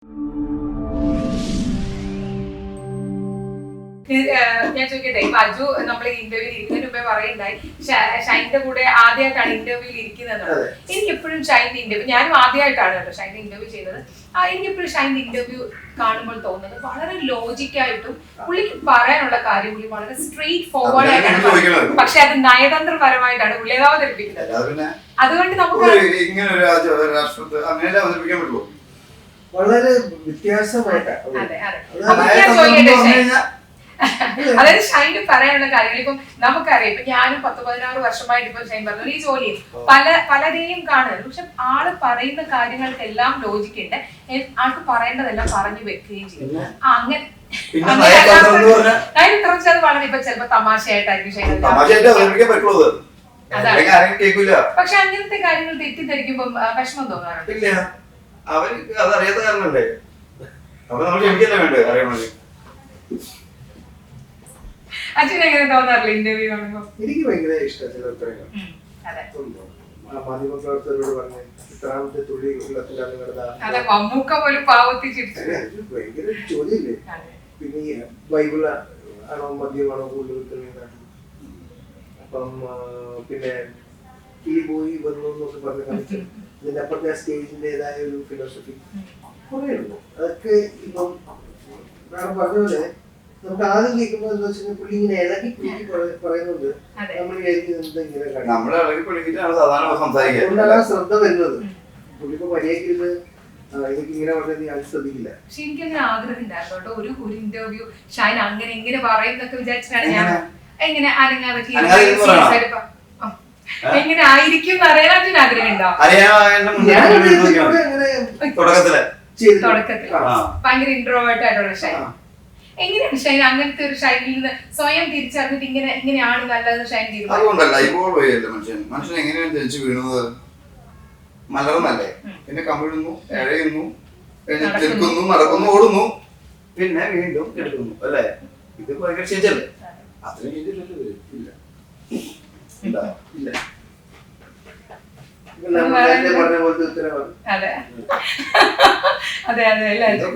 ഞാൻ ചോദിക്കട്ടെ, ഇപ്പൊ അജു നമ്മൾ ഇന്റർവ്യൂവിൽ ഇരിക്കുന്നതിന് മുമ്പേ പറയുണ്ടായി ഷൈന്റെ കൂടെ ആദ്യമായിട്ടാണ് ഇന്റർവ്യൂവിൽ ഇരിക്കുന്നത്. എനിക്ക് എപ്പോഴും ഷൈന്റെ ഇന്റർവ്യൂ, ഞാനും ആദ്യമായിട്ടാണ് കേട്ടോ ഷൈന്റെ ഇന്റർവ്യൂ ചെയ്തത്. എനിക്ക് എപ്പോഴും ഷൈന്റെ ഇന്റർവ്യൂ കാണുമ്പോൾ തോന്നുന്നത് വളരെ ലോജിക്കായിട്ടും പുള്ളിക്ക് പറയാനുള്ള കാര്യം പുള്ളി വളരെ സ്ട്രെയിറ്റ് ഫോർവേഡ് ആയിട്ടാണ്, പക്ഷെ അത് നയതന്ത്രപരമായിട്ടാണ് പുള്ളി അത് അവതരിപ്പിക്കുന്നത്. അതുകൊണ്ട് നമുക്ക് വളരെ വ്യത്യാസമായിട്ടാണ്. അതായത് ഷൈന് പറയാനുള്ള കാര്യങ്ങൾ ഇപ്പം നമുക്കറിയാം. ഇപ്പൊ ഞാനും 10-16 വർഷമായിട്ട് ഇപ്പൊ ഷൈൻ പറഞ്ഞു ഈ ജോലി പലരെയും കാണുന്നത്, പക്ഷെ ആള് പറയുന്ന കാര്യങ്ങൾക്കെല്ലാം ലോജിക്കുണ്ട്. ആൾക്ക് പറയേണ്ടതെല്ലാം പറഞ്ഞു വെക്കുകയും ചെയ്യും. അങ്ങനെ അത് വളരെ ഇപ്പൊ ചിലപ്പോ തമാശയായിട്ടായിരിക്കും ഷൈൻ, പക്ഷെ അങ്ങനത്തെ കാര്യങ്ങൾ തെറ്റിദ്ധരിക്കുമ്പോ വിഷമം തോന്നാറുണ്ട്. അവർക്ക് അതറിയാത്ത കാരണല്ലേ, അപ്പൊ നമ്മൾ ക്ഷമിക്കല്ലേ വേണ്ടേ അറിയണേ. അച്ഛനെങ്ങനെ തോന്നാറില്ല ഇന്റർവ്യൂ കാണുമ്പോ? എനിക്ക് ഭയങ്കര ഇഷ്ടമാണ് ചില ഉത്തരങ്ങൾ. മാധ്യമപ്രവർത്തകരോട് പറഞ്ഞ് ഇത്രാമത്തെ തുള്ളി വെള്ളത്തിലാണ് ഭയങ്കര ചോദ്യമില്ലേ. പിന്നെ ഈ ബൈബിൾ ആണോ മദ്യമാണോ കൂടുതൽ, അപ്പം പിന്നെ കിളി പോയി വന്നു എന്നൊക്കെ പറഞ്ഞ് കാണിച്ചു. ഇതിന്റെ അപ്പുറത്തെ സ്റ്റേജിന്റേതായ ഒരു ഫിലോസഫി കുറേ ഉള്ളു. അതൊക്കെ ഇപ്പം മാഡം പറഞ്ഞ പോലെ നമുക്ക് ആദ്യം കേൾക്കുമ്പോൾ എന്താ വെച്ചാൽ പുള്ളി ഇങ്ങനെ ഇളകി കുലുക്കി പറയുന്നുണ്ട്. നമ്മൾ അതുകൊണ്ടാണ് ശ്രദ്ധ വരുന്നത്. പുള്ളിപ്പോ മര്യാദയ്ക്ക് ഇതൊക്കെ ഇങ്ങനെ പറഞ്ഞത് ഞാൻ ശ്രദ്ധിക്കില്ല. പക്ഷെ എനിക്കങ്ങനെ ആഗ്രഹം ഉണ്ടായിരുന്നു ഒരു ഇന്റർവ്യൂ ഷൈൻ അങ്ങനെ എങ്ങനെ പറയുന്നൊക്കെ വിചാരിച്ചിട്ടാണ് ഞാൻ എങ്ങനെ അനങ്ങാതൊക്കെ എങ്ങനെ ആയിരിക്കും അറിയാൻ ആഗ്രഹം ഉണ്ടാവും. തുടക്കത്തിൽ ഭയങ്കര ഇൻട്രോവേർട്ട് ആയിട്ടുള്ള ഷൈൻ. എങ്ങനെയാണ് ഷൈൻ അങ്ങനത്തെ ഒരു ഷൈനിൽ നിന്ന് സ്വയം തിരിച്ചറിഞ്ഞിട്ട് ഇങ്ങനെയാണ് നല്ലത് ഷൈൻ ചെയ്തത്? അതുകൊണ്ടല്ല മനുഷ്യൻ എങ്ങനെയാണ് ജനിച്ചു വീണത്? മലർന്നല്ലേ, പിന്നെ കമിഴുന്നു, എഴയുന്നു, നിൽക്കുന്നു, നടക്കുന്നു, ഓടുന്നു, പിന്നെ വീണ്ടും എടുക്കുന്നു അല്ലേ? ഇത് ഭയങ്കര ചേച്ചല്ലേ? അത്രയും ചെയ്തിട്ടില്ല. അതെ അതെ അതെ.